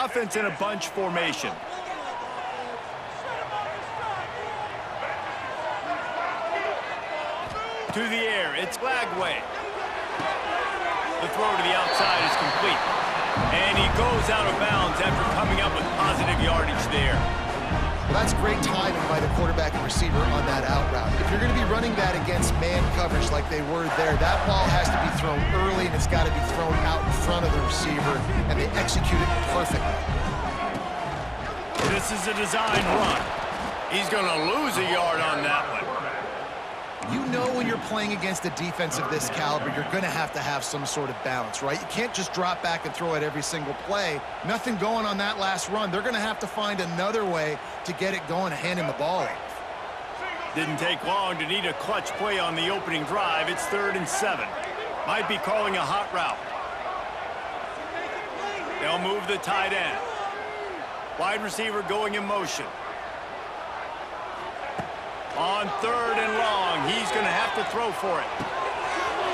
offense in a bunch formation. To the air, it's Lagway. The throw to the outside is complete. And he goes out of bounds after coming up with positive yardage there. Well, that's great timing by the quarterback and receiver on that out route. If you're going to be running that against man coverage like they were there, that ball has to be thrown early, and it's got to be thrown out in front of the receiver, and they execute it perfectly. This is a design run. He's going to lose a yard on that one. You know when you're playing against a defense of this caliber, you're going to have some sort of balance, right? You can't just drop back and throw it every single play. Nothing going on that last run. They're going to have to find another way to get it going and hand him the ball off. Didn't take long to need a clutch play on the opening drive. It's 3rd and 7. Might be calling a hot route. They'll move the tight end. Wide receiver going in motion. On 3rd and long, he's going to have to throw for it.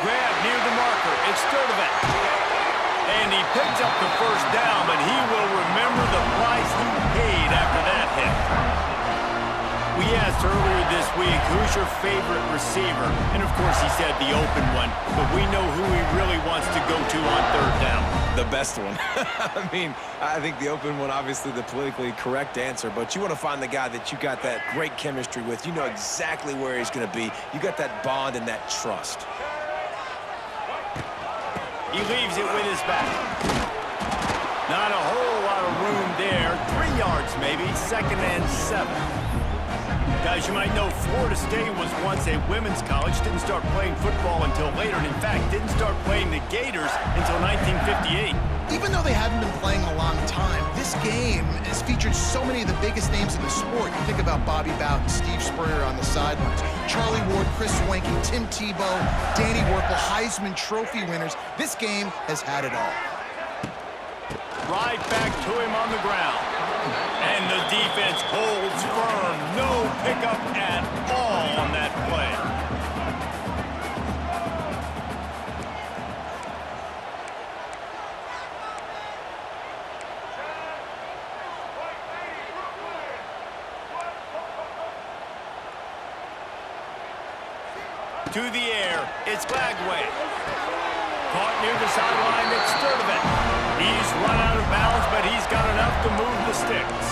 Grab near the marker. It's Sturdivant. And he picks up the first down, but he will remember the price he paid after that hit. We asked earlier this week, who's your favorite receiver? And of course he said the open one, but we know who he really wants to go to on 3rd down. The best one. I mean, I think the open one, obviously the politically correct answer, but you want to find the guy that you got that great chemistry with. You know exactly where he's going to be. You got that bond and that trust. He leaves it with his back. Not a whole lot of room there. 3 yards maybe, 2nd and 7. Guys, you might know Florida State was once a women's college, didn't start playing football until later, and in fact, didn't start playing the Gators until 1958. Even though they haven't been playing a long time, this game has featured so many of the biggest names in the sport. You think about Bobby Bowden, Steve Spurrier on the sidelines, Charlie Ward, Chris Swanky, Tim Tebow, Danny Werfel, Heisman Trophy winners. This game has had it all. Right back to him on the ground. And the defense holds firm. No pickup at all on that play. To the air, it's Lagway. Caught near the sideline, it's Sturdivant. He's run out of bounds, but he's got enough to move the sticks.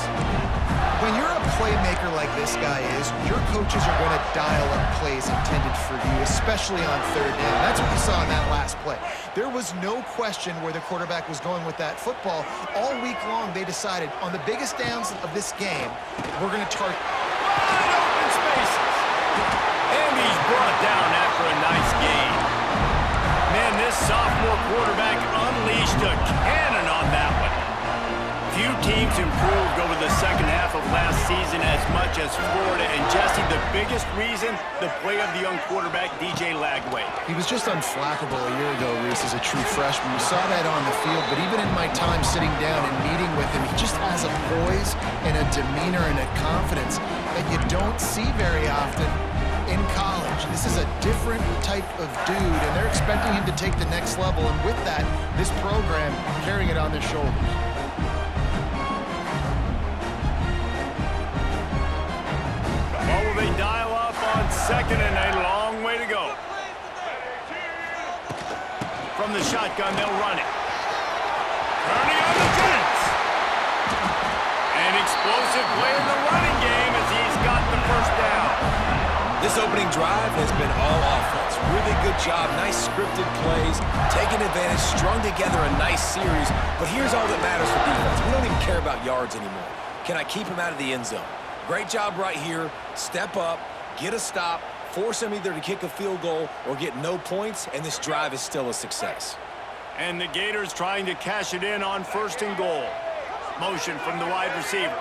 When you're a playmaker like this guy is, your coaches are going to dial up plays intended for you, especially on 3rd down. That's what you saw in that last play. There was no question where the quarterback was going with that football. All week long, they decided on the biggest downs of this game, we're going to target wide open spaces. And he's brought down after a nice gain. Man, this sophomore quarterback unleashed a cannon on that one. Few teams improved over the second half of last season as much as Florida. And Jesse, the biggest reason, the play of the young quarterback, DJ Lagway. He was just unflappable a year ago, Reese, as a true freshman. You saw that on the field, but even in my time sitting down and meeting with him, he just has a poise and a demeanor and a confidence that you don't see very often in college. This is a different type of dude, and they're expecting him to take the next level, and with that, this program carrying it on their shoulders. Well, will they dial up on 2nd and a long way to go? From the shotgun, they'll run it. Turning on the Jets. An explosive play in the running game as he's got the first down. This opening drive has been all offense. Really good job, nice scripted plays, taking advantage, strung together a nice series. But here's all that matters for defense. We don't even care about yards anymore. Can I keep him out of the end zone? Great job right here. Step up, get a stop, force him either to kick a field goal or get no points, and this drive is still a success. And the Gators trying to cash it in on 1st and goal. Motion from the wide receiver.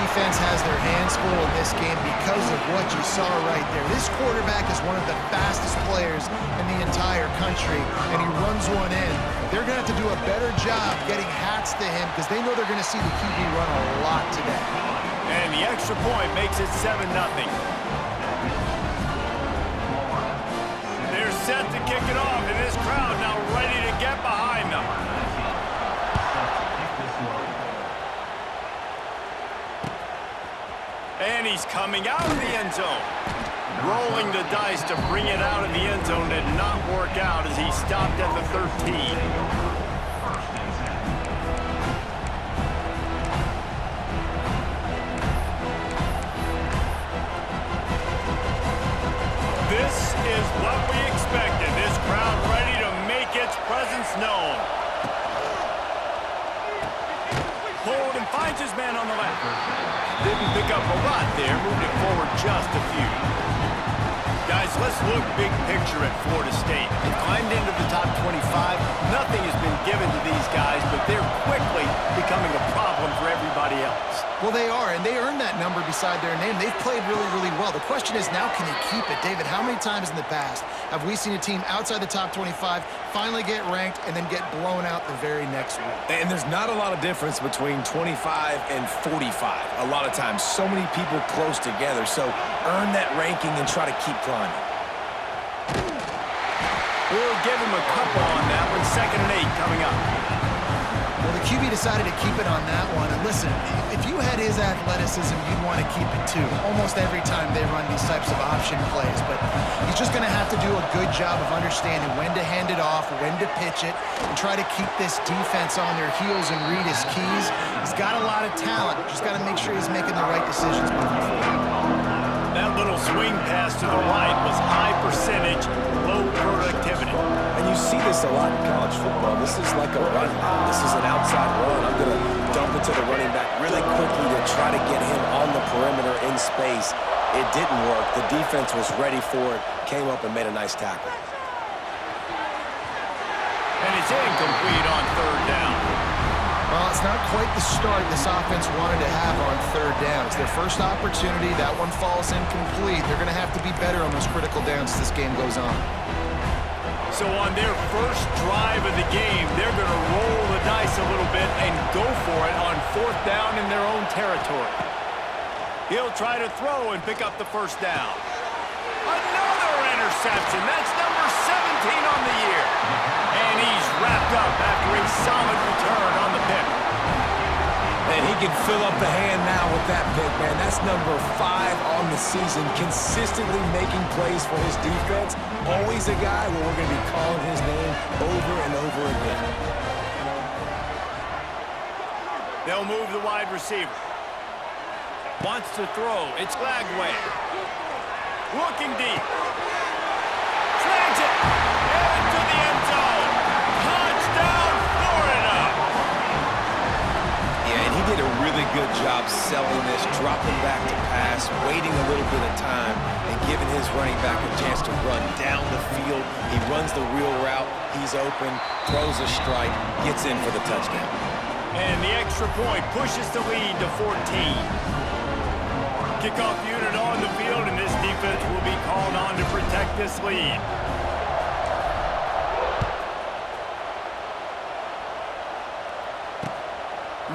defense has their hands full in this game because of what you saw right there. This quarterback is one of the fastest players in the entire country, and he runs one in. They're going to have to do a better job getting hats to him because they know they're going to see the QB run a lot today. And the extra point makes it 7-0. They're set to kick it off, and this crowd now ready to get behind them. And he's coming out of the end zone. Rolling the dice to bring it out of the end zone did not work out as he stopped at the 13. This is what we expected. This crowd ready to make its presence known. Hold and finds his man on the left. Didn't pick up a lot there, moved it forward just a few. Guys, let's look big picture at Florida State. They've climbed into the top 25. Nothing has been given to these guys, but they're quickly becoming a problem for everybody else. Well, they are, and they earned that number beside their name. They've played really, really well. The question is now, can you keep it? David, how many times in the past have we seen a team outside the top 25 finally get ranked and then get blown out the very next week? And there's not a lot of difference between 25 and 45 a lot of times. So many people close together. So earn that ranking and try to keep climbing. We'll give him a couple on that one. 2nd and 8 coming up. Well, the QB decided to keep it on that one. And listen, if you had his athleticism, you'd want to keep it too. Almost every time they run these types of option plays. But he's just going to have to do a good job of understanding when to hand it off, when to pitch it, and try to keep this defense on their heels and read his keys. He's got a lot of talent. Just got to make sure he's making the right decisions moving forward. That little swing pass to the right was high percentage, low productivity. And you see this a lot in college football. This is like a run. This is an outside run. I'm going to dump it to the running back really quickly to try to get him on the perimeter in space. It didn't work. The defense was ready for it, came up and made a nice tackle. And it's incomplete on 3rd down. Well, it's not quite the start this offense wanted to have on 3rd down. It's their first opportunity. That one falls incomplete. They're going to have to be better on those critical downs as this game goes on. So on their first drive of the game, they're going to roll the dice a little bit and go for it on 4th down in their own territory. He'll try to throw and pick up the 1st down. Another interception. That's number 17 on the year. And he's wrapped up after a solid return on the pick. And he can fill up the hand now with that pick, man. That's number 5 on the season, consistently making plays for his defense. Always a guy where we're going to be calling his name over and over again. They'll move the wide receiver. Wants to throw. It's Lagway. Looking deep. Slams it. Into the end zone. Touchdown, Florida. Yeah, and he did a really good job selling this, dropping back to pass, waiting a little bit of time, and giving his running back a chance to run down the field. He runs the wheel route. He's open, throws a strike, gets in for the touchdown. And the extra point pushes the lead to 14. Kickoff unit on the field, and this defense will be called on to protect this lead.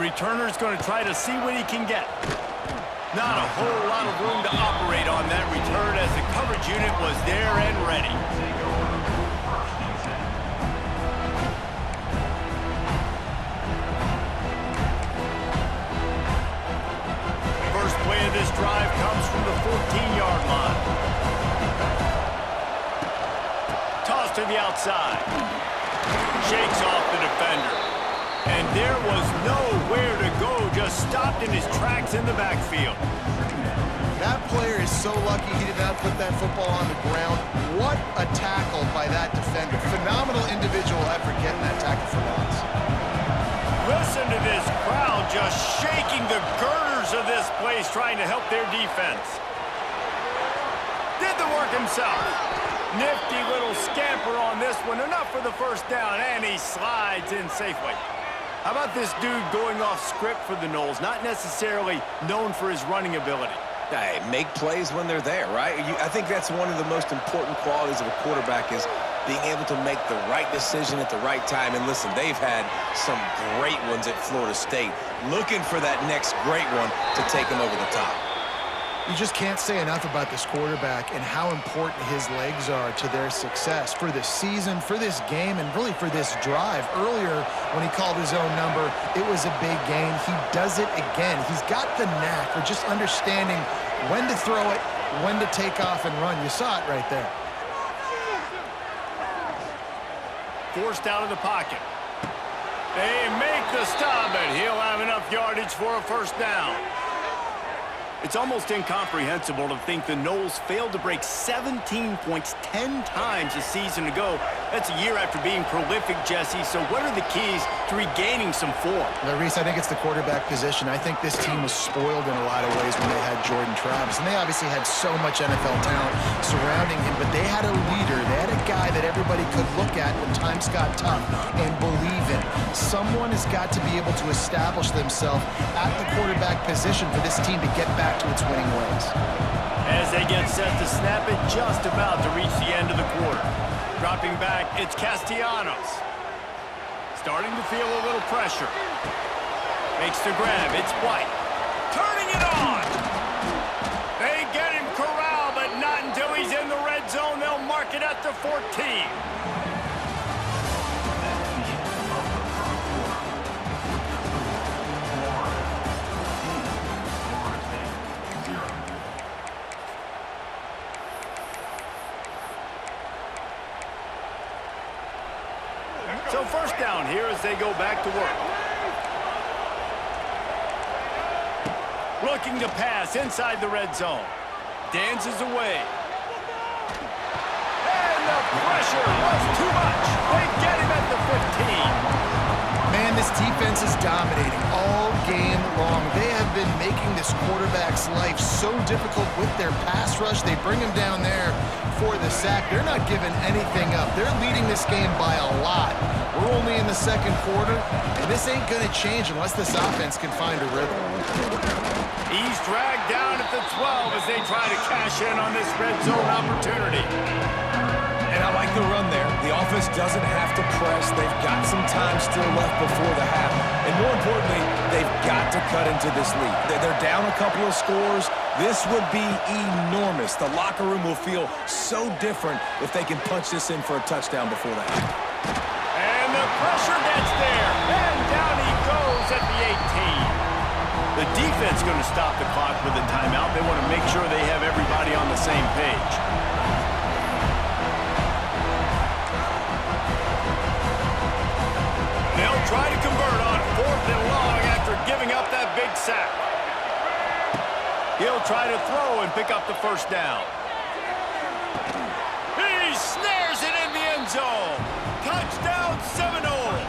Returner's going to try to see what he can get. Not a whole lot of room to operate on that return as the coverage unit was there and ready. First play of this drive comes from the 14-yard line. Toss to the outside. Shakes off the defender. And there was nowhere to go, just stopped in his tracks in the backfield. That player is so lucky he did not put that football on the ground. What a tackle by that defender. Phenomenal individual effort getting that tackle for loss. Listen to this crowd just shaking the girders of this place, trying to help their defense. Did the work himself. Nifty little scamper on this one. Enough for the first down, and he slides in safely. How about this dude going off script for the Noles, not necessarily known for his running ability? Hey, make plays when they're there, right? I think that's one of the most important qualities of a quarterback is being able to make the right decision at the right time. And listen, they've had some great ones at Florida State. Looking for that next great one to take them over the top. You just can't say enough about this quarterback and how important his legs are to their success for this season, for this game, and really for this drive. Earlier, when he called his own number, it was a big gain. He does it again. He's got the knack for just understanding when to throw it, when to take off and run. You saw it right there. Forced out of the pocket. They make the stop, and he'll have enough yardage for a first down. It's almost incomprehensible to think the Noles failed to break 17 points 10 times a season ago. That's a year after being prolific, Jesse. So what are the keys to regaining some form? Well, Reese, I think it's the quarterback position. I think this team was spoiled in a lot of ways when they had Jordan Travis. And they obviously had so much NFL talent surrounding him, but they had a leader. They had a guy that everybody could look at when times got tough and believe in. Someone has got to be able to establish themselves at the quarterback position for this team to get back to its winning ways. As they get set to snap it, just about to reach the end of the quarter. Dropping back, it's Castellanos. Starting to feel a little pressure. Makes the grab, it's White. Turning it on! They get him corralled, but not until he's in the red zone. They'll mark it at the 14. So first down here as they go back to work. Looking to pass inside the red zone. Dances away. And the pressure was too much. They get him at the 15. Man, this defense is dominating all game long. They have been making this quarterback's life so difficult with their pass rush. They bring him down there for the sack. They're not giving anything up. They're leading this game by a lot. We're only in the second quarter, and this ain't going to change unless this offense can find a rhythm. He's dragged down at the 12 as they try to cash in on this red zone opportunity. And I like the run there. The offense doesn't have to press. They've got some time still left before the half. And more importantly, they've got to cut into this lead. They're down a couple of scores. This would be enormous. The locker room will feel so different if they can punch this in for a touchdown before the half. And the pressure gets there. And down he goes at the 18. The defense going to stop the clock with a timeout. They want to make sure they have everybody on the same page. They'll try to convert on 4th and long after giving up that big sack. He'll try to throw and pick up the first down. He snares it in the end zone. Touchdown, Seminoles.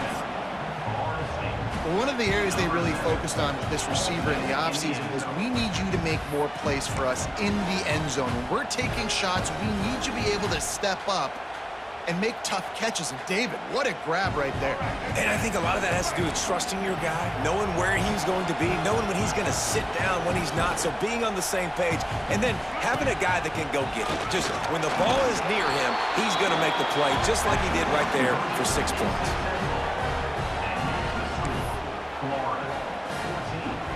One of the areas they really focused on with this receiver in the offseason was we need you to make more plays for us in the end zone. When we're taking shots, we need you to be able to step up and make tough catches. And David, what a grab right there. And I think a lot of that has to do with trusting your guy, knowing where he's going to be, knowing when he's going to sit down, when he's not. So being on the same page, and then having a guy that can go get it. Just when the ball is near him, he's going to make the play, just like he did right there for 6 points.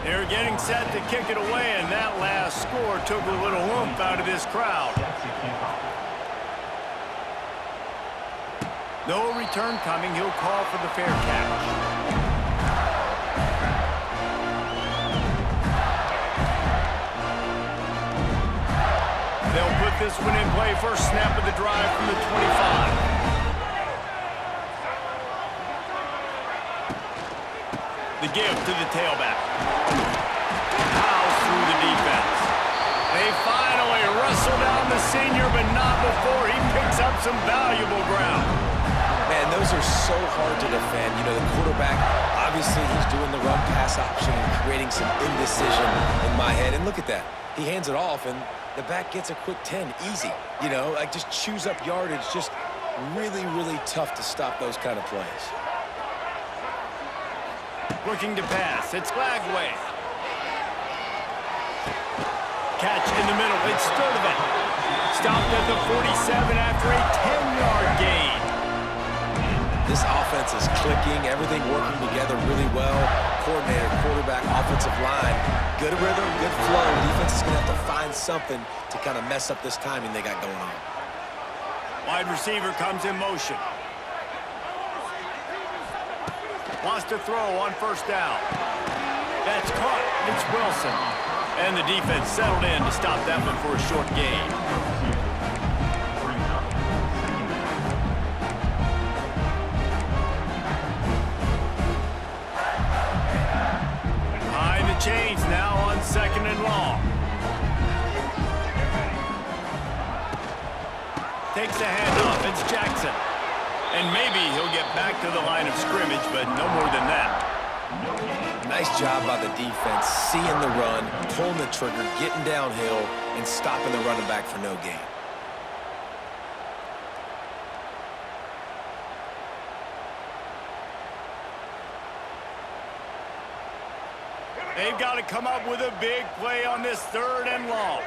They're getting set to kick it away, and that last score took a little oomph out of this crowd. No return coming. He'll call for the fair catch. They'll put this one in play. First snap of the drive from the 25. The give to the tailback. House through the defense. They finally wrestle down the senior, but not before he picks up some valuable ground. Man, those are so hard to defend. You know, the quarterback, obviously he's doing the run-pass option and creating some indecision in my head. And look at that. He hands it off, and the back gets a quick 10. Easy. You know, like just chews up yardage. Just really, really tough to stop those kind of plays. Looking to pass. It's Lagway. Catch in the middle. It's Sturdivant. Stopped at the 47 after a 10-yard gain. This offense is clicking. Everything working together really well. Coordinator, quarterback, offensive line. Good rhythm, good flow. Defense is going to have to find something to kind of mess up this timing they got going on. Wide receiver comes in motion. Wants to throw on first down. That's caught. It's Wilson. And the defense settled in to stop that one for a short gain. Behind the chains now on 2nd and long. Takes the handoff. It's Jackson. And maybe he'll get back to the line of scrimmage, but no more than that. Nice job by the defense, seeing the run, pulling the trigger, getting downhill, and stopping the running back for no gain. They've got to come up with a big play on this 3rd and long.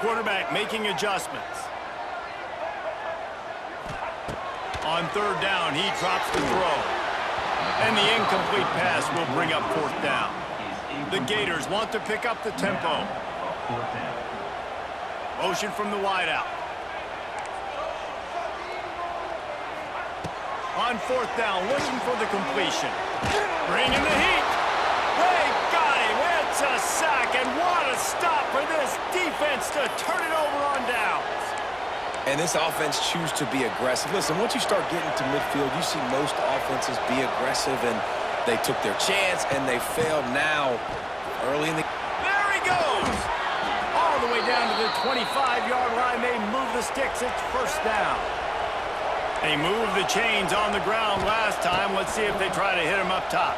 Quarterback making adjustments. On 3rd down, he drops the throw. And the incomplete pass will bring up 4th down. The Gators want to pick up the tempo. Motion from the wideout. On 4th down, looking for the completion. Bringing the heat. They got him. It's a sack, and what a stop for this defense to turn it over on downs. And this offense choose to be aggressive. Listen, once you start getting to midfield, you see most offenses be aggressive, and they took their chance, and they failed now early in the... There he goes! All the way down to the 25-yard line. They move the sticks. It's 1st down. They moved the chains on the ground last time. Let's see if they try to hit him up top.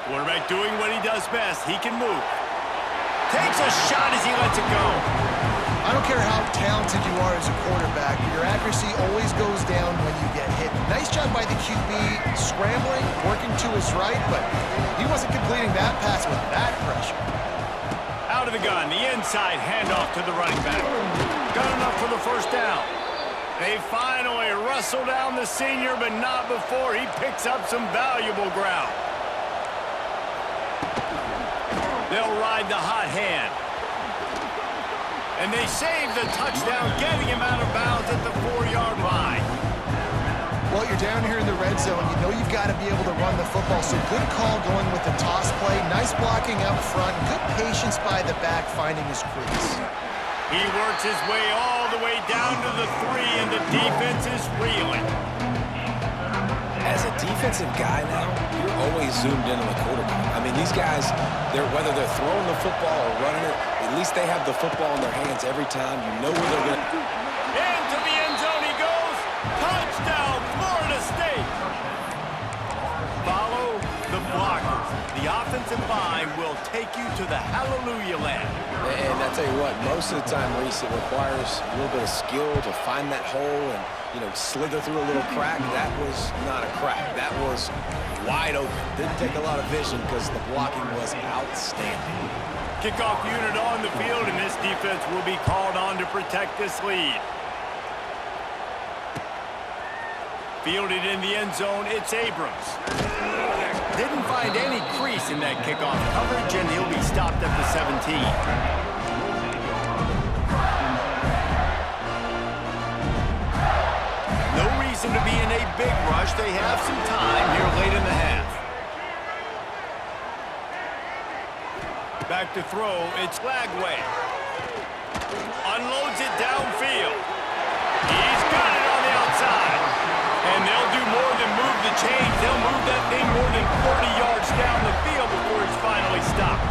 Quarterback doing what he does best. He can move. Takes a shot as he lets it go. I don't care how talented you are as a quarterback, but your accuracy always goes down when you get hit. Nice job by the QB scrambling, working to his right, but he wasn't completing that pass with that pressure. Out of the gun, the inside handoff to the running back. Got enough for the 1st down. They finally wrestle down the senior, but not before he picks up some valuable ground. They'll ride the hot hand. And they save the touchdown, getting him out of bounds at the 4-yard line. Well, you're down here in the red zone. You know you've got to be able to run the football, so good call going with the toss play. Nice blocking up front. Good patience by the back, finding his crease. He works his way all the way down to the 3, and the defense is reeling. As a defensive guy now, you're always zoomed in on the quarterback. I mean, these guys, whether they're throwing the football or running it, at least they have the football in their hands every time. You know where they're going to... Into the end zone he goes. Touchdown, Florida State. Follow the blockers. The offensive line will take you to the hallelujah land. And I tell you what, most of the time, Reese, it requires a little bit of skill to find that hole and, slither through a little crack. That was not a crack. That was wide open. Didn't take a lot of vision because the blocking was outstanding. Kickoff unit on the field, and this defense will be called on to protect this lead. Fielded in the end zone, it's Abrams. Didn't find any crease in that kickoff coverage, and he'll be stopped at the 17. No reason to be in a big rush. They have some time here late in the half. Back to throw, it's Lagway. Unloads it downfield. He's got it on the outside. And they'll do more than move the chains. They'll move that thing more than 40 yards down the field before he's finally stopped.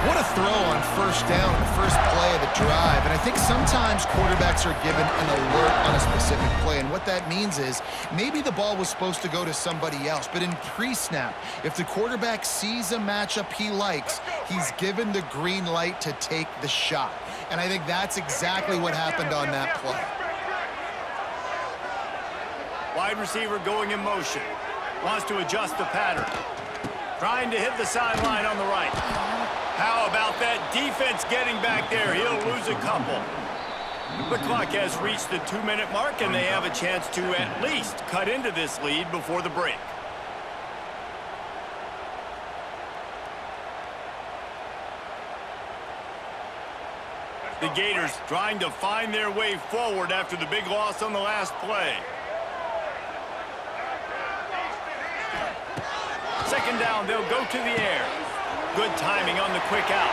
What a throw on 1st down, the first play of the drive. And I think sometimes quarterbacks are given an alert on a specific play. And what that means is maybe the ball was supposed to go to somebody else. But in pre-snap, if the quarterback sees a matchup he likes, he's given the green light to take the shot. And I think that's exactly what happened on that play. Wide receiver going in motion. Wants to adjust the pattern. Trying to hit the sideline on the right. How about that defense getting back there? He'll lose a couple. The clock has reached the 2-minute mark, and they have a chance to at least cut into this lead before the break. The Gators trying to find their way forward after the big loss on the last play. Second down, they'll go to the air. Good timing on the quick out.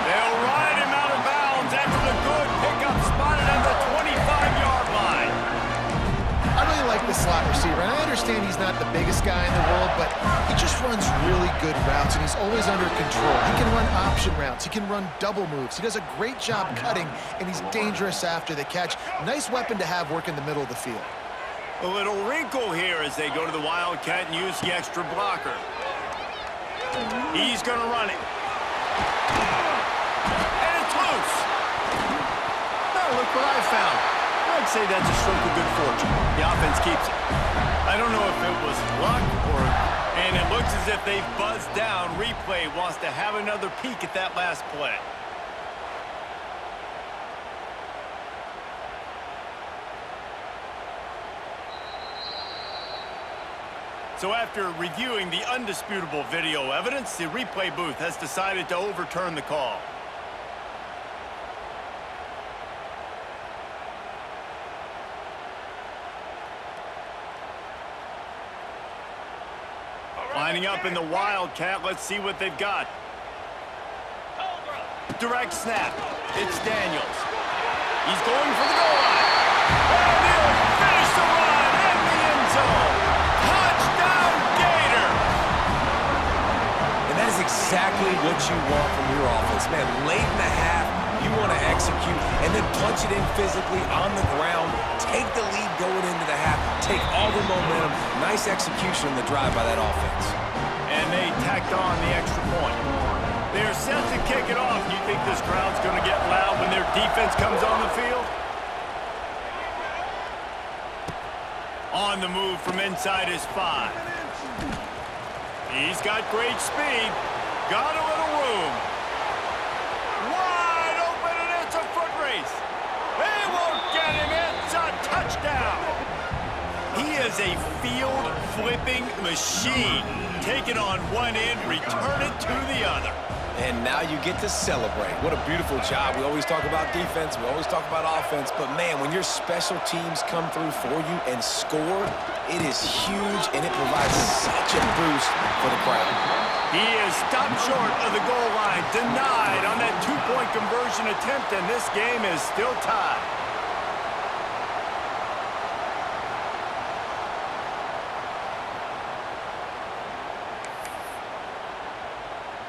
They'll ride him out of bounds after the good pickup, spotted at the 25-yard line. I really like the slot receiver, and I understand he's not the biggest guy in the world, but he just runs really good routes, and he's always under control. He can run option routes. He can run double moves. He does a great job cutting, and he's dangerous after the catch. Nice weapon to have work in the middle of the field. A little wrinkle here as they go to the Wildcat and use the extra blocker. He's going to run it. And it's loose. Now look what I found. I'd say that's a stroke of good fortune. The offense keeps it. I don't know if it was luck and it looks as if they've buzzed down. Replay wants to have another peek at that last play. So after reviewing the undisputable video evidence, the replay booth has decided to overturn the call. Lining up in the Wildcat, let's see what they've got. Direct snap. It's Daniels. He's going for the goal line. And he'll finish the run in the end zone. Touchdown, Gator! And that is exactly what you want from your offense, man. Late in the half, you want to execute and then punch it in physically on the ground. Take the lead going into the half. Take all the momentum. Nice execution in the drive by that offense. And they tacked on the extra point. They're set to kick it off. You think this crowd's going to get loud when their defense comes on the field? On the move from inside his 5. He's got great speed. Got a little room. Wide open, and it's a foot race. They won't get him. It's a touchdown. He is a field-flipping machine. Take it on one end, return it to the other. And now you get to celebrate. What a beautiful job. We always talk about defense. We always talk about offense. But, man, when your special teams come through for you and score, it is huge, and it provides such a boost for the crowd. He is stopped short of the goal line, denied on that two-point conversion attempt, and this game is still tied.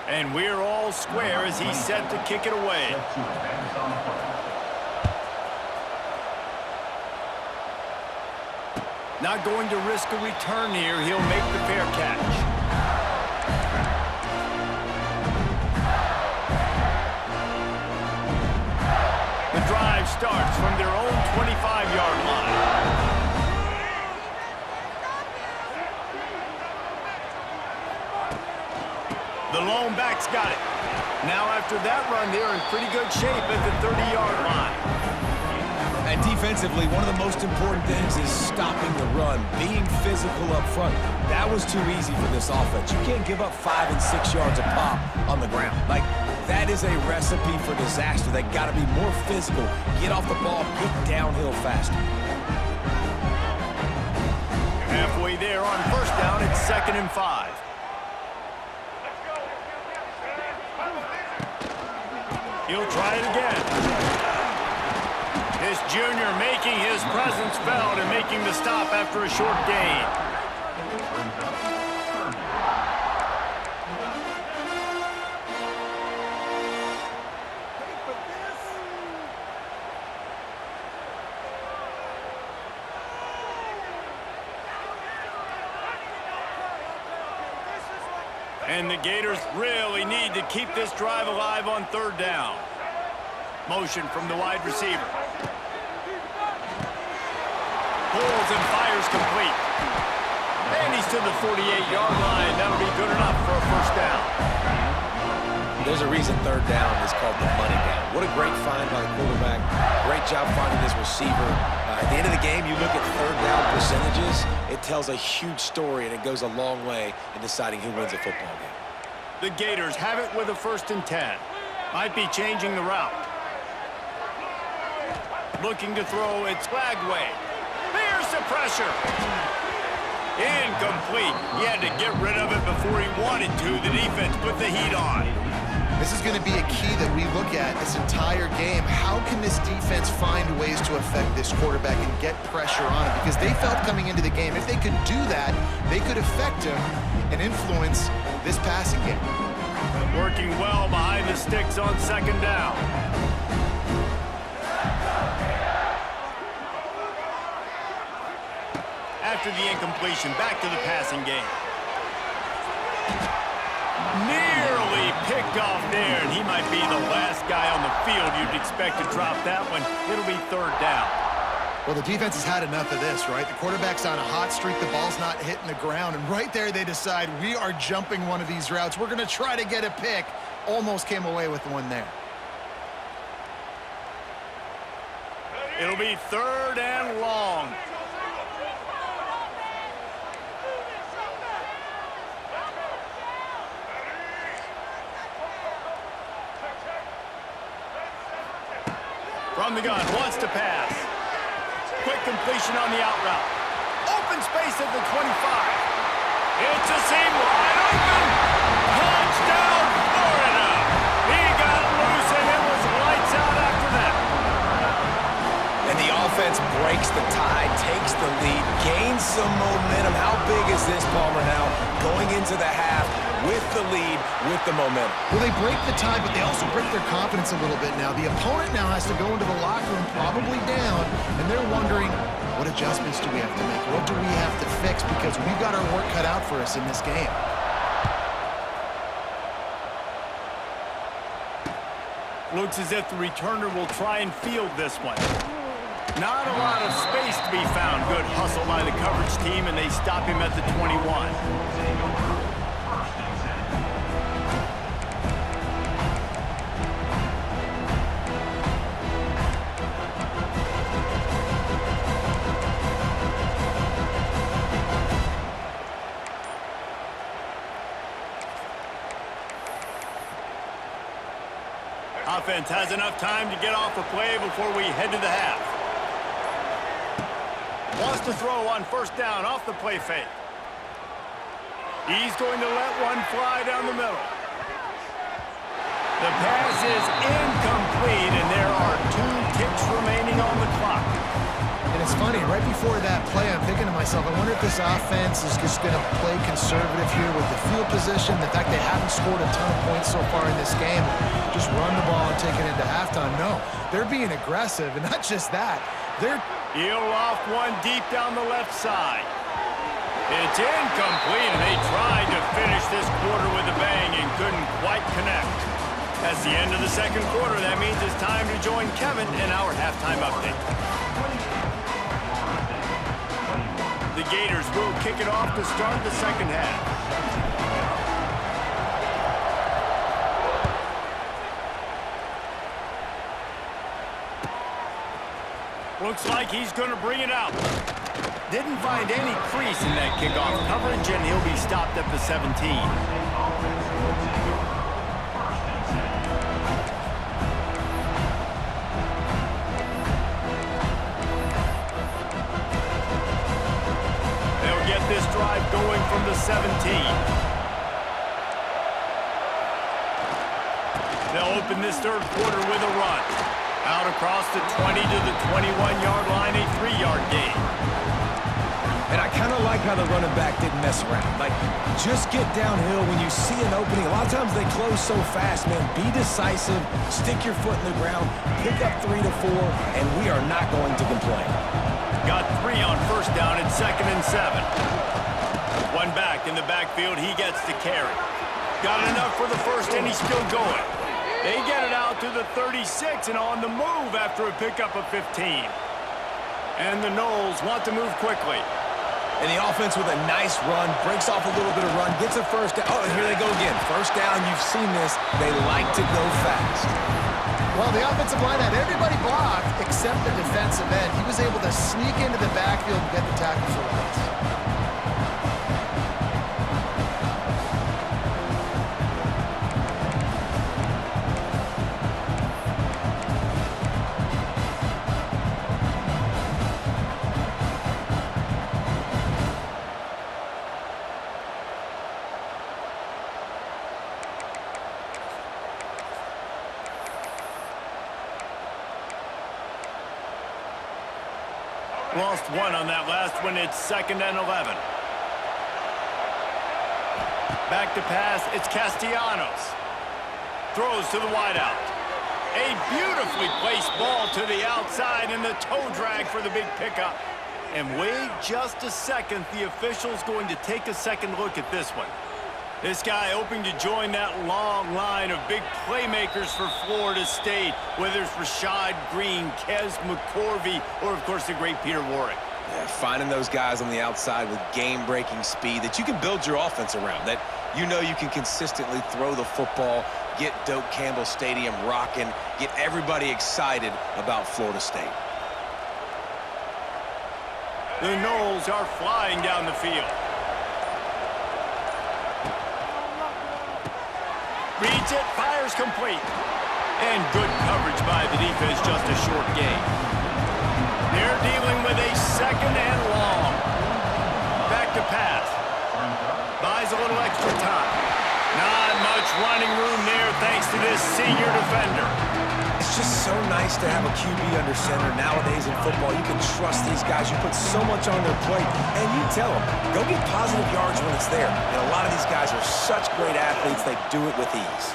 And we're all square as he's set to kick it away. Not going to risk a return here. He'll make the fair catch. The drive starts from their own 25-yard line. The lone back's got it. Now after that run, they're in pretty good shape at the 30-yard line. And defensively, one of the most important things is stopping the run, being physical up front. That was too easy for this offense. You can't give up 5 and 6 yards a pop on the ground. Like, that is a recipe for disaster. They got to be more physical, get off the ball, get downhill faster. Halfway there on first down, it's 2nd and 5. He'll try it again. This junior making his presence felt and making the stop after a short gain. And the Gators really need to keep this drive alive on 3rd down. Motion from the wide receiver. Pulls and fires complete. And he's to the 48-yard line. That'll be good enough for a first down. There's a reason third down is called the money down. What a great find by the quarterback. Great job finding his receiver. At the end of the game, you look at third down percentages, it tells a huge story, and it goes a long way in deciding who wins a football game. The Gators have it with a 1st and 10. Might be changing the route. Looking to throw, it's Flagway. There's the pressure. Incomplete. He had to get rid of it before he wanted to. The defense put the heat on. This is going to be a key that we look at this entire game. How can this defense find ways to affect this quarterback and get pressure on him? Because they felt coming into the game, if they could do that, they could affect him and influence this passing game. Working well behind the sticks on 2nd down. After the incompletion, back to the passing game. Nearly picked off there, and he might be the last guy on the field you'd expect to drop that one. It'll be 3rd down. Well, the defense has had enough of this, right? The quarterback's on a hot streak. The ball's not hitting the ground. And right there, they decide, we are jumping one of these routes. We're going to try to get a pick. Almost came away with one there. It'll be 3rd and long. From the gun, wants to pass. Quick completion on the out route. Open space at the 25. It's a seam wide open. Touchdown, Florida. He got loose and it was lights out after that. And the offense breaks the tie, takes the lead, gains some momentum. How big is this, Palmer, now? Going into the half with the lead, with the momentum. Well, they break the tie, but they also break their confidence a little bit now. The opponent now has to go into the locker room probably down, and they're wondering, what adjustments do we have to make? What do we have to fix? Because we've got our work cut out for us in this game. Looks as if the returner will try and field this one. Not a lot of space to be found. Good hustle by the coverage team, and they stop him at the 21. Offense has enough time to get off the play before we head to the half. Wants to throw on 1st down off the play fake. He's going to let one fly down the middle. The pass is incomplete, and there are 2 ticks remaining on the clock. And it's funny, right before that play, I'm thinking to myself, I wonder if this offense is just going to play conservative here with the field position, the fact they haven't scored a ton of points so far in this game, just run the ball and take it into halftime. No, they're being aggressive, and not just that. He'll off one deep down the left side. It's incomplete, and they tried to finish this quarter with a bang and couldn't quite connect. That's the end of the 2nd quarter. That means it's time to join Kevin in our halftime update. The Gators will kick it off to start the 2nd half. Looks like he's going to bring it out. Didn't find any crease in that kickoff coverage, and he'll be stopped at the 17. They'll get this drive going from the 17. They'll open this 3rd quarter with a run. Out across the 20 to the 21-yard line, a 3-yard gain. And I kind of like how the running back didn't mess around. Like, just get downhill when you see an opening. A lot of times they close so fast, man. Be decisive, stick your foot in the ground, pick up 3 to 4, and we are not going to complain. Got 3 on 1st down and 2nd and 7. One back in the backfield, he gets the carry. Got enough for the 1st, and he's still going. They get it out to the 36 and on the move after a pickup of 15. And the Noles want to move quickly. And the offense with a nice run, breaks off a little bit of run, gets a first down. Oh, and here they go again. First down, you've seen this. They like to go fast. Well, the offensive line had everybody blocked except the defensive end. He was able to sneak into the backfield and get the tackle for loss. Lost one on that last one. It's 2nd and 11. Back to pass. It's Castellanos. Throws to the wideout. A beautifully placed ball to the outside and the toe drag for the big pickup. And wait just a second. The official's going to take a second look at this one. This guy hoping to join that long line of big playmakers for Florida State, whether it's Rashad Green, Kez McCorvey, or, of course, the great Peter Warrick. Yeah, finding those guys on the outside with game-breaking speed that you can build your offense around, that you know you can consistently throw the football, get Doak Campbell Stadium rocking, get everybody excited about Florida State. The Noles are flying down the field. Reads it, fires complete. And good coverage by the defense, just a short gain. They're dealing with a 2nd and long. Back to pass. Buys a little extra time. Not much running room there thanks to this senior defender. It's just so nice to have a QB under center. Nowadays in football, you can trust these guys. You put so much on their plate, and you tell them, go get positive yards when it's there. And a lot of these guys are such great athletes, they do it with ease.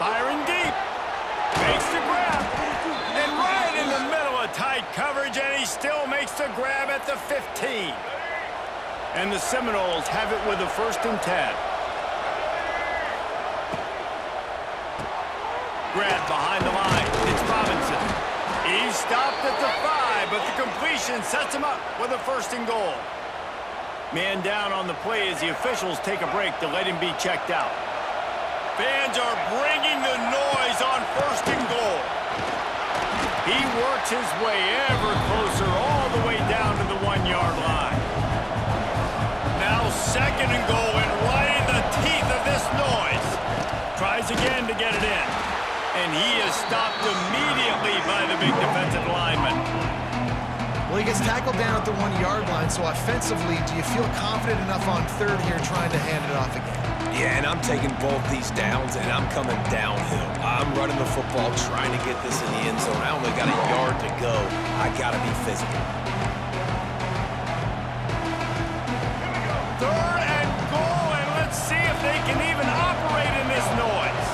Firing deep. Makes the grab. And right in the middle of tight coverage, and he still makes the grab at the 15. And the Seminoles have it with a 1st and 10. Grab behind the line. It's Robinson. He's stopped at the 5, but the completion sets him up with a 1st and goal. Man down on the play as the officials take a break to let him be checked out. Fans are bringing the noise on 1st and goal. He works his way ever closer all the way down to the 1-yard line. Now 2nd and goal, and right in the teeth of this noise. Tries again to get it in. And he is stopped immediately by the big defensive lineman. Well, he gets tackled down at the 1-yard line, so offensively, do you feel confident enough on 3rd here trying to hand it off again? Yeah, and I'm taking both these downs, and I'm coming downhill. I'm running the football, trying to get this in the end zone. I only got a yard to go. I got to be physical. 3rd and goal, and let's see if they can even operate in this noise.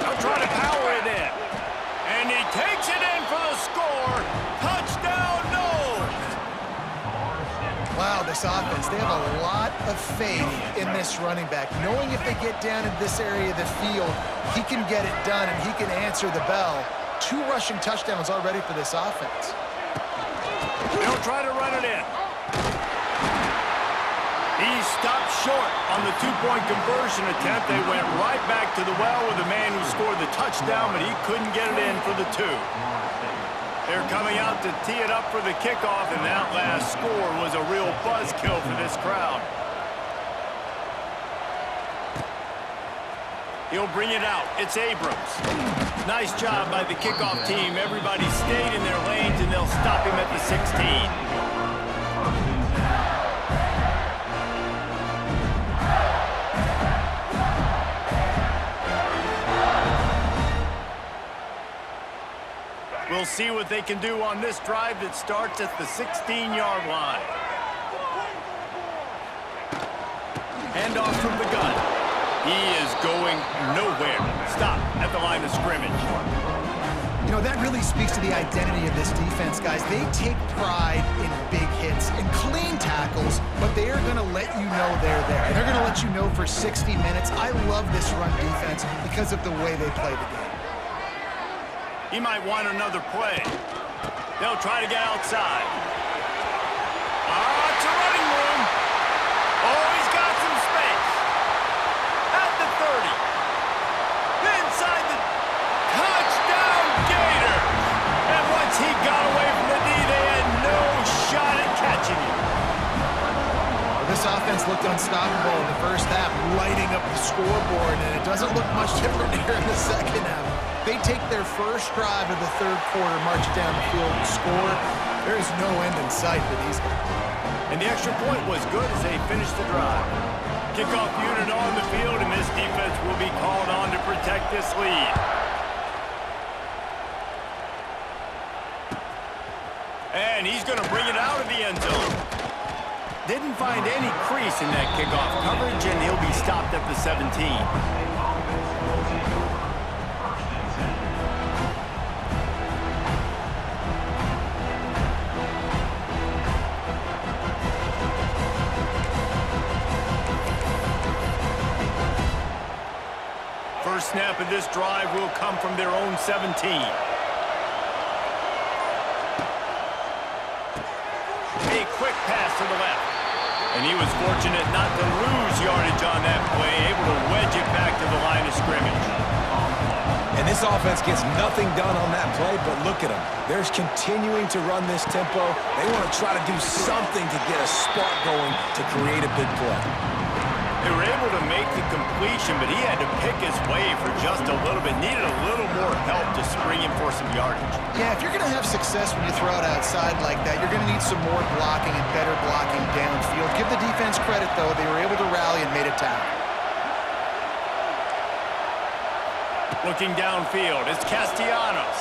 They'll try to power it in. And he takes it in for the score. Touchdown, Noles! Wow, this offense, they have a lot of faith in this running back, knowing if they get down in this area of the field, he can get it done and he can answer the bell. 2 rushing touchdowns already for this offense. They'll try to run it in. He stopped short on the 2-point conversion attempt. They went right back to the well with the man who scored the touchdown, but he couldn't get it in for the 2. They're coming out to tee it up for the kickoff, and that last score was a real buzzkill for this crowd. He'll bring it out. It's Abrams. Nice job by the kickoff team. Everybody stayed in their lanes, and they'll stop him at the 16. We'll see what they can do on this drive that starts at the 16-yard line. Handoff from the gun. He is going nowhere. Stop at the line of scrimmage. You know, that really speaks to the identity of this defense, guys. They take pride in big hits and clean tackles, but they are going to let you know they're there. And they're going to let you know for 60 minutes. I love this run defense because of the way they play the game. He might want another play. They'll try to get outside. It's a running room. Oh, he's got some space. At the 30. Inside the touchdown Gator. And once he got away from the D, they had no shot at catching him. This offense looked unstoppable in the first half, lighting up the scoreboard, and it doesn't look much different here in the second half. They take their first drive of the third quarter, march down the field, and score. There's no end in sight for these guys. And the extra point was good as they finished the drive. Kickoff unit on the field, and this defense will be called on to protect this lead. And he's going to bring it out of the end zone. Didn't find any crease in that kickoff coverage, and he'll be stopped at the 17. First snap of this drive will come from their own 17. A quick pass to the left. And he was fortunate not to lose yardage on that play, able to wedge it back to the line of scrimmage. And this offense gets nothing done on that play, but look at them. They're continuing to run this tempo. They want to try to do something to get a spark going to create a big play. They were able to make the completion, but he had to pick his way for just a little bit. Needed a little more help to spring him for some yardage. Yeah, if you're going to have success when you throw it outside like that, you're going to need some more blocking and better blocking downfield. Give the defense credit, though. They were able to rally and made a tackle. Looking downfield, it's Castellanos.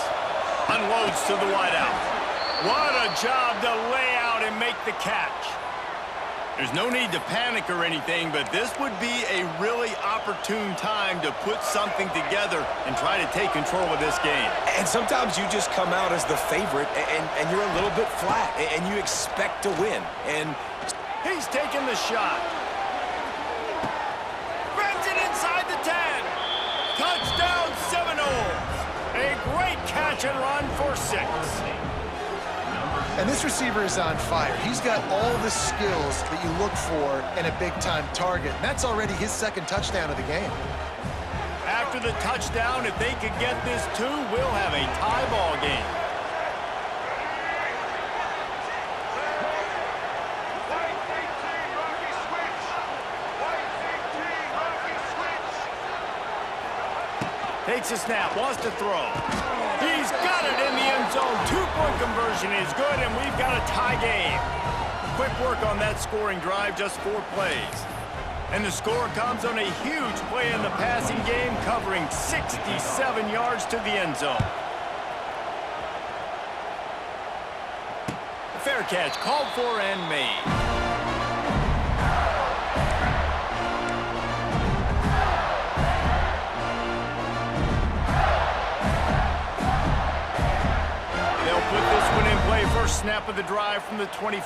Unloads to the wideout. What a job to lay out and make the catch. There's no need to panic or anything, but this would be a really opportune time to put something together and try to take control of this game. And sometimes you just come out as the favorite, and you're a little bit flat, and you expect to win. And he's taking the shot. Runs it inside the 10. Touchdown Seminoles. A great catch and run for 6. And this receiver is on fire. He's got all the skills that you look for in a big-time target. And that's already his second touchdown of the game. After the touchdown, if they could get this too, we'll have a tie ball game. Takes a snap, wants to throw. He's got it in the end zone. 2-point conversion is good, and we've got a tie game. Quick work on that scoring drive, just 4 plays. And the score comes on a huge play in the passing game, covering 67 yards to the end zone. Fair catch, called for and made. First snap of the drive from the 25.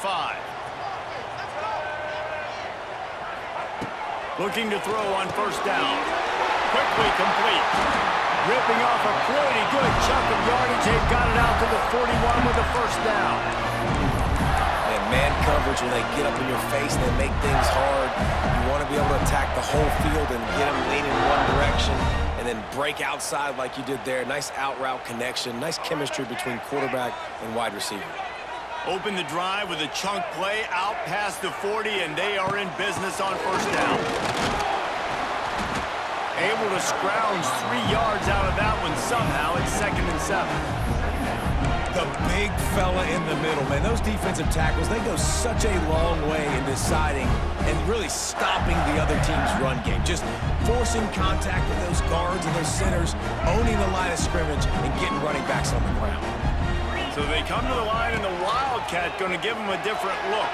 Looking to throw on first down. Quickly complete. Ripping off a pretty good chunk of yardage. They've got it out to the 41 with a first down. And man coverage, when they get up in your face, they make things hard. You want to be able to attack the whole field and get them leaning one direction and then break outside like you did there. Nice out-route connection. Nice chemistry between quarterback and wide receiver. Open the drive with a chunk play out past the 40, and they are in business on first down. Able to scrounge 3 yards out of that one somehow. It's 2nd and 7. The big fella in the middle, man. Those defensive tackles, they go such a long way in deciding and really stopping the other team's run game. Just forcing contact with those guards and those centers, owning the line of scrimmage, and getting running backs on the ground. So they come to the line, and the Wildcat going to give them a different look.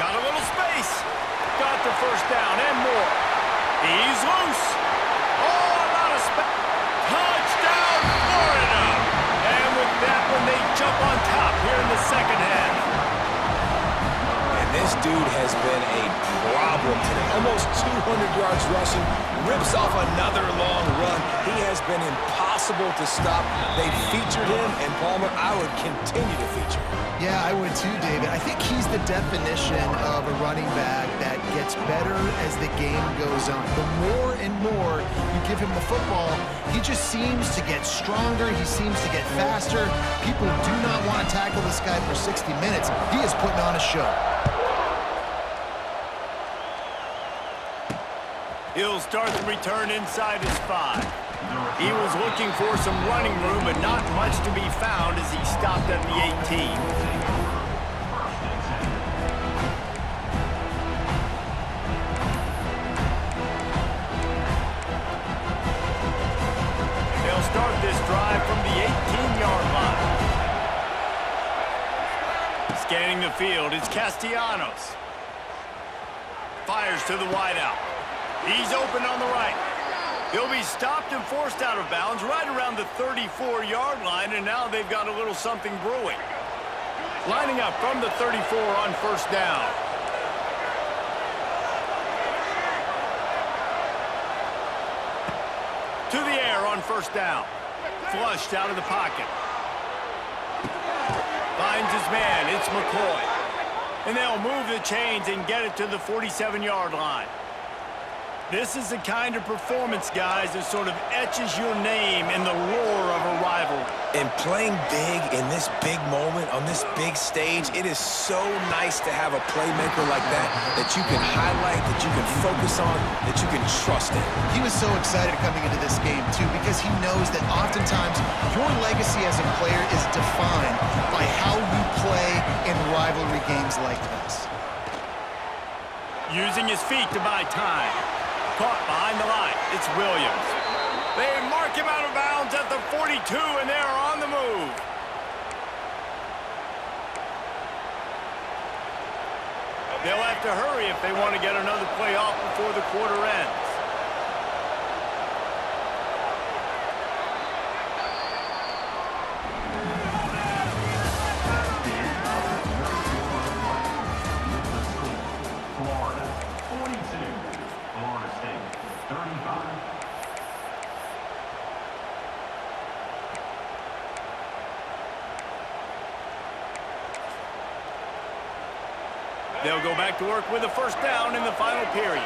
Got a little space. Got the first down and more. He's loose. Oh, a lot of space. Touchdown, Florida. And with that one, they jump on top here in the second half. And this This dude has been a problem today. Almost 200 yards rushing, rips off another long run. He has been impossible to stop. They've featured him, and Palmer, I would continue to feature him. Yeah, I would too, David. I think he's the definition of a running back that gets better as the game goes on. The more and more you give him the football, he just seems to get stronger. He seems to get faster. People do not want to tackle this guy for 60 minutes. He is putting on a show. He'll start the return inside his 5. He was looking for some running room, but not much to be found as he stopped at the 18. They'll start this drive from the 18-yard line. Scanning the field, it's Castellanos. Fires to the wideout. He's open on the right. He'll be stopped and forced out of bounds right around the 34-yard line, and now they've got a little something brewing. Lining up from the 34 on first down. To the air on first down. Flushed out of the pocket. Finds his man. It's McCoy. And they'll move the chains and get it to the 47-yard line. This is the kind of performance, guys, that sort of etches your name in the lore of a rivalry. And playing big in this big moment, on this big stage, it is so nice to have a playmaker like that you can highlight, that you can focus on, that you can trust in. He was so excited coming into this game, too, because he knows that oftentimes your legacy as a player is defined by how you play in rivalry games like this. Using his feet to buy time. Caught behind the line. It's Williams. They mark him out of bounds at the 42, and they are on the move. They'll have to hurry if they want to get another play off before the quarter ends. They'll go back to work with a first down in the final period.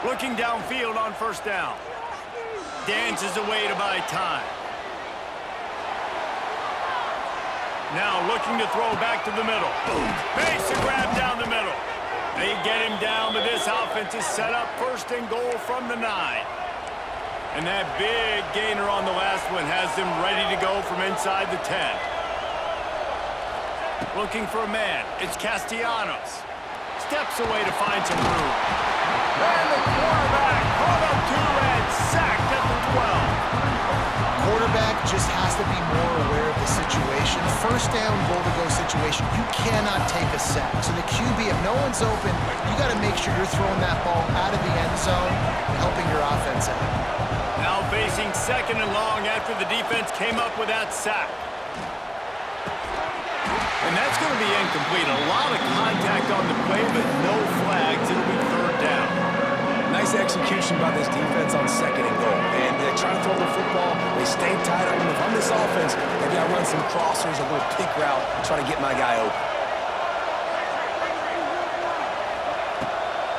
Looking downfield on first down. Dances away to buy time. Now looking to throw back to the middle. Makes a grab down the middle. They get him down, but this offense is set up first and goal from the 9. And that big gainer on the last one has them ready to go from inside the 10. Looking for a man. It's Castellanos. Steps away to find some room. And the quarterback caught up to and sacked at the 12. Quarterback just has to be more aware of the situation. First down, goal-to-go situation. You cannot take a sack. So the QB, if no one's open, you got to make sure you're throwing that ball out of the end zone and helping your offense out. Now facing second and long after the defense came up with that sack. And that's going to be incomplete. A lot of contact on the play, but no flags. It'll be third down. Nice execution by this defense on second and goal. And they're trying to throw the football. They stay tight on them. If I'm this offense, maybe I run some crossers, a little pick route, try to get my guy open.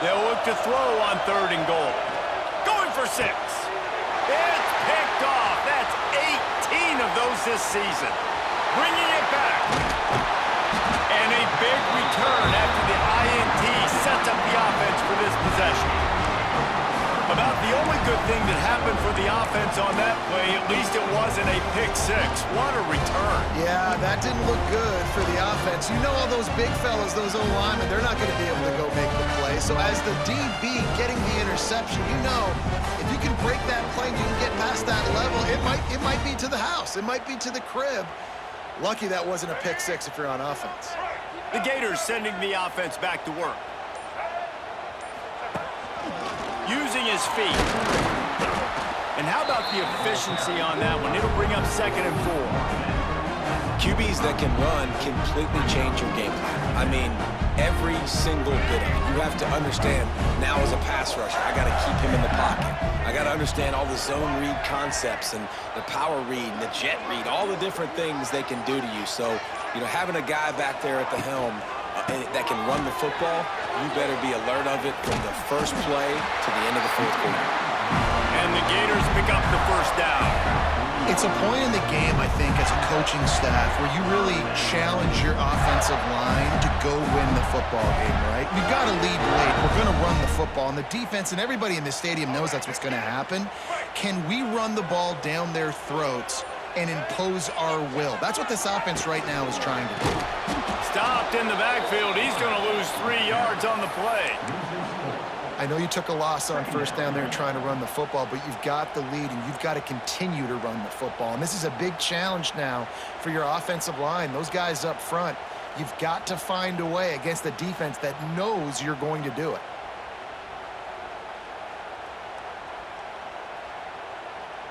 They'll look to throw on third and goal. Going for 6. It's picked off. That's 18 of those this season. Bringing it back. And a big return after the INT sets up the offense for this possession. About the only good thing that happened for the offense on that play, at least it wasn't a pick 6. What a return. Yeah, that didn't look good for the offense. You know all those big fellas, those O-linemen, they're not going to be able to go make the play. So as the DB getting the interception, you know, if you can break that play and you can get past that level, it might be to the house. It might be to the crib. Lucky that wasn't a pick 6 if you're on offense. The Gators sending the offense back to work. Using his feet. And how about the efficiency on that one? It'll bring up 2nd and 4. QBs that can run completely change your game plan. I mean, every single bit of it. You have to understand, now as a pass rusher, I got to keep him in the pocket. I got to understand all the zone read concepts and the power read and the jet read, all the different things they can do to you. So, you know, having a guy back there at the helm that can run the football, you better be alert of it from the first play to the end of the 4th quarter. And the Gators pick up the 1st down. It's a point in the game, I think, as a coaching staff where you really challenge your offensive line to go win the football game, right? We've got to lead late. We're going to run the football. And the defense and everybody in the stadium knows that's what's going to happen. Can we run the ball down their throats and impose our will? That's what this offense right now is trying to do. Stopped in the backfield. He's going to lose 3 yards on the play. I know you took a loss on 1st down there trying to run the football, but you've got the lead, and you've got to continue to run the football. And this is a big challenge now for your offensive line. Those guys up front, you've got to find a way against a defense that knows you're going to do it.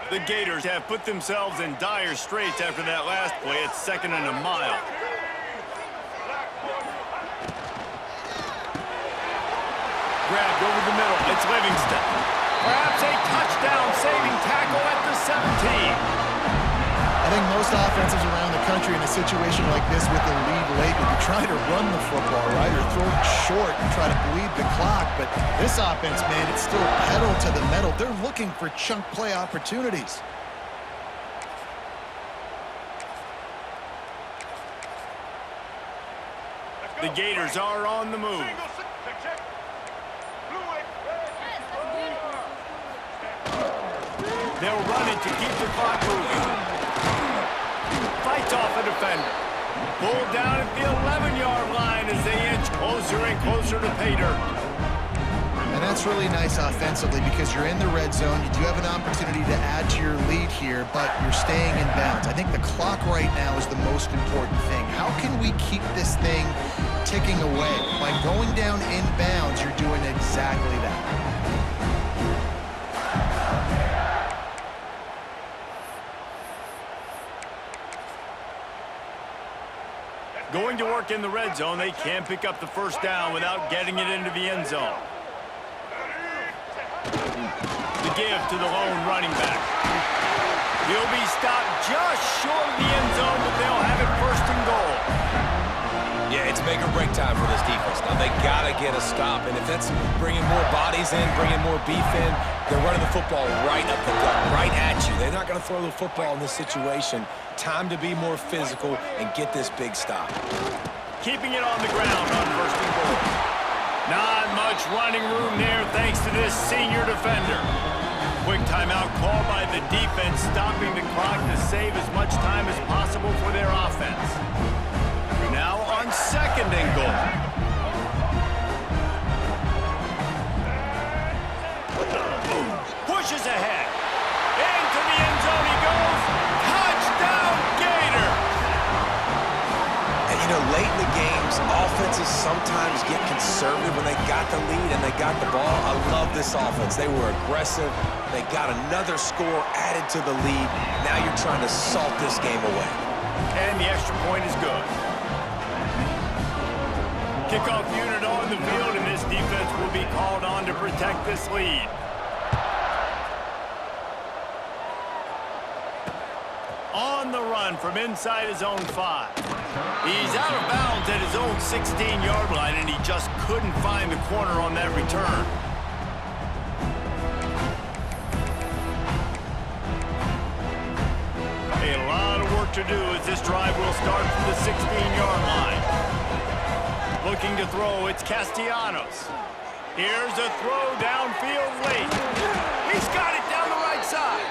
The Gators have put themselves in dire straits after that last play. It's 2nd and a mile. Grabbed over the middle. It's Livingston. Perhaps a touchdown-saving tackle at the 17. I think most offenses around the country in a situation like this with the lead late would be trying to run the football, right, or throw it short and try to bleed the clock. But this offense, man, it's still pedal to the metal. They're looking for chunk play opportunities. The Gators are on the move. They'll run it to keep the clock moving. Fights off a defender. Pulled down at the 11-yard line as they inch closer and closer to pay dirt. And that's really nice offensively because you're in the red zone. You do have an opportunity to add to your lead here, but you're staying in bounds. I think the clock right now is the most important thing. How can we keep this thing ticking away? By going down in bounds, you're doing exactly that. Going to work in the red zone, they can't pick up the 1st down without getting it into the end zone. The give to the lone running back. He'll be stopped just short of the end zone, but they'll have it 1st and goal. Yeah, it's make or break time for this defense. Now, they got to get a stop, and if that's bringing more bodies in, bringing more beef in, they're running the football right up the gut, right at you. They're not going to throw the football in this situation. Time to be more physical and get this big stop. Keeping it on the ground on 1st and goal. Not much running room there thanks to this senior defender. Quick timeout called by the defense, stopping the clock to save as much time as possible for their offense. Now on 2nd and goal. Pushes ahead. Into the end zone he goes. Touchdown, Gator! And, you know, late in the games, offenses sometimes get conservative when they got the lead and they got the ball. I love this offense. They were aggressive. They got another score added to the lead. Now you're trying to salt this game away. And the extra point is good. Kickoff unit on the field, and this defense will be called on to protect this lead. On the run from inside his own 5. He's out of bounds at his own 16-yard line, and he just couldn't find the corner on that return. A lot of work to do as this drive will start from the 16-yard line. Looking to throw, it's Castellanos. Here's a throw downfield late. He's got it down the right side.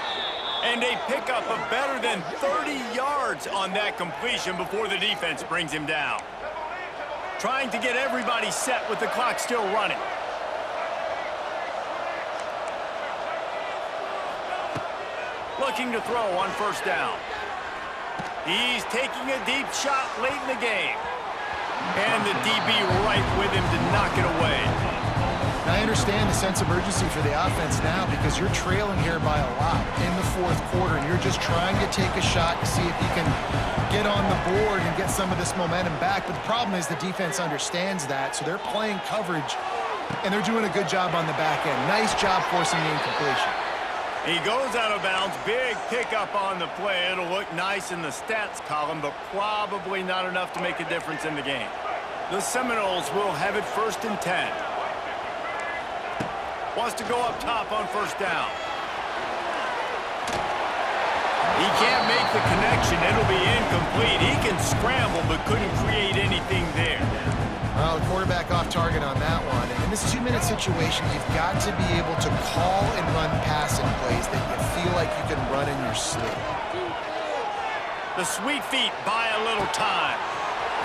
And a pickup of better than 30 yards on that completion before the defense brings him down. Trying to get everybody set with the clock still running. Looking to throw on 1st down. He's taking a deep shot late in the game. And the DB right with him to knock it away. And I understand the sense of urgency for the offense now because you're trailing here by a lot in the fourth quarter, and you're just trying to take a shot to see if you can get on the board and get some of this momentum back. But the problem is the defense understands that, so they're playing coverage, and they're doing a good job on the back end. Nice job forcing the incompletion. He goes out of bounds. Big pickup on the play. It'll look nice in the stats column, but probably not enough to make a difference in the game. The Seminoles will have it 1st and 10. Wants to go up top on 1st down. He can't make the connection. It'll be incomplete. He can scramble, but couldn't create anything there. Well, the quarterback off target on that one. And in this 2-minute situation, you've got to be able to call and run passing plays that you feel like you can run in your sleep. The Sweet Feet buy a little time.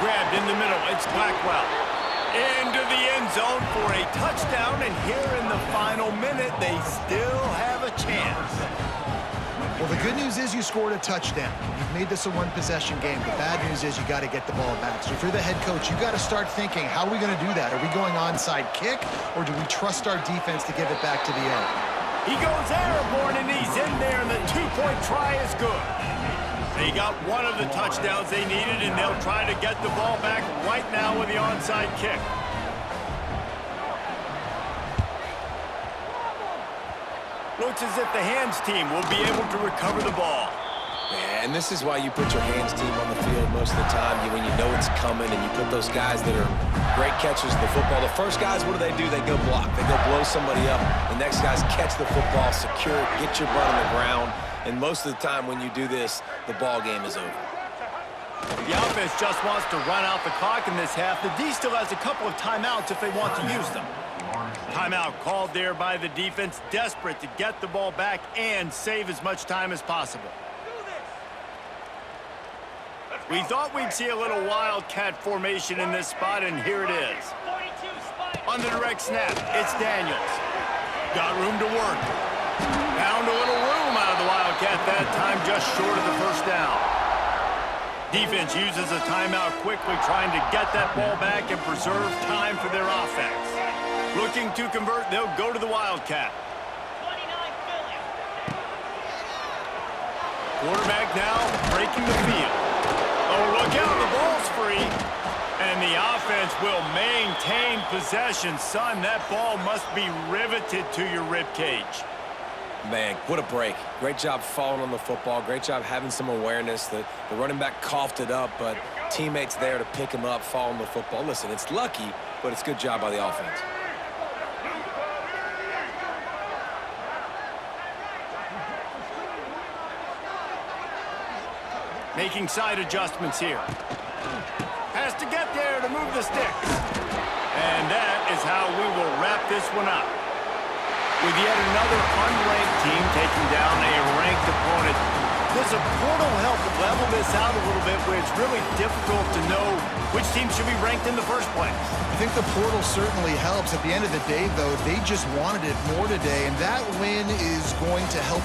Grabbed in the middle. It's Blackwell. Into the end zone for a touchdown. And here in the final minute, they still have a chance. Well, the good news is you scored a touchdown. You've made this a one-possession game. The bad news is you got to get the ball back. So if you're the head coach, you got to start thinking, how are we going to do that? Are we going onside kick, or do we trust our defense to give it back to the end? He goes airborne, and he's in there, and the two-point try is good. They got one of the touchdowns they needed, and they'll try to get the ball back right now with the onside kick. Looks as if the hands team will be able to recover the ball. Yeah, and this is why you put your hands team on the field most of the time. When you know it's coming and you put those guys that are great catchers of the football. The first guys, what do? They go block. They go blow somebody up. The next guys catch the football, secure it, get your butt on the ground. And most of the time when you do this, the ball game is over. The offense just wants to run out the clock in this half. The D still has a couple of timeouts if they want to use them. Timeout called there by the defense, desperate to get the ball back and save as much time as possible. We thought we'd see a little wildcat formation in this spot, and here it is. On the direct snap, it's Daniels. Got room to work. Found a little room out of the wildcat that time, just short of the 1st down. Defense uses a timeout quickly, trying to get that ball back and preserve time for their offense. Looking to convert, they'll go to the Wildcat. Quarterback now breaking the field. Oh, look out, the ball's free. And the offense will maintain possession. Son, that ball must be riveted to your ribcage. Man, what a break. Great job falling on the football. Great job having some awareness. The running back coughed it up, but teammates there to pick him up, fall on the football. Listen, it's lucky, but it's a good job by the offense. Making side adjustments here. Has to get there to move the sticks. And that is how we will wrap this one up. With yet another unranked team taking down a ranked opponent. Does a portal help level this out a little bit where it's really difficult to know which team should be ranked in the first place? I think the portal certainly helps. At the end of the day, though, they just wanted it more today, and that win is going to help